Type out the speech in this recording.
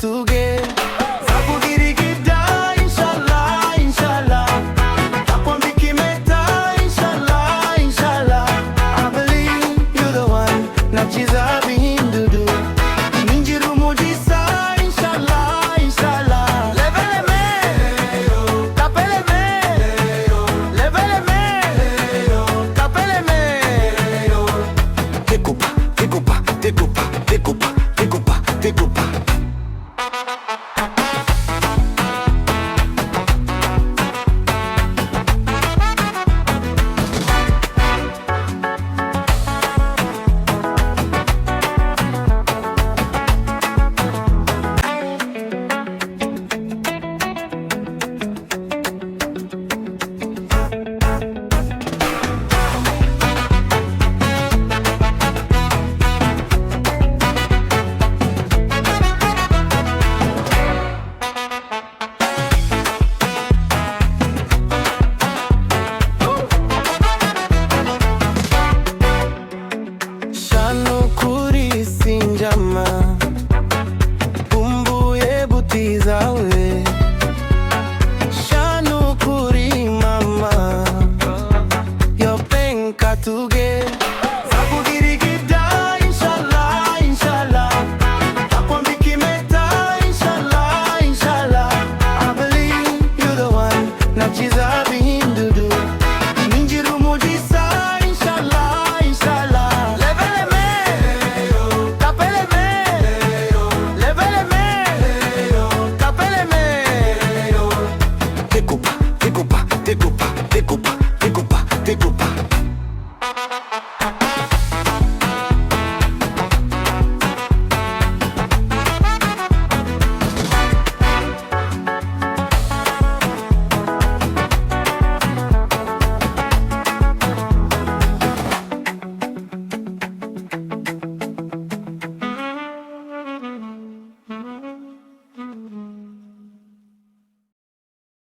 tuge Zakudirigida, inshallah, inshallah Takwambiki meta, inshallah, inshallah I believe you're the one, nachiza bihindudu Ninjiru mujisa, inshallah, inshallah Levele me, kapele me Levele me, kapele me Decopa, decopa, decopa, decopa, decopa, decopa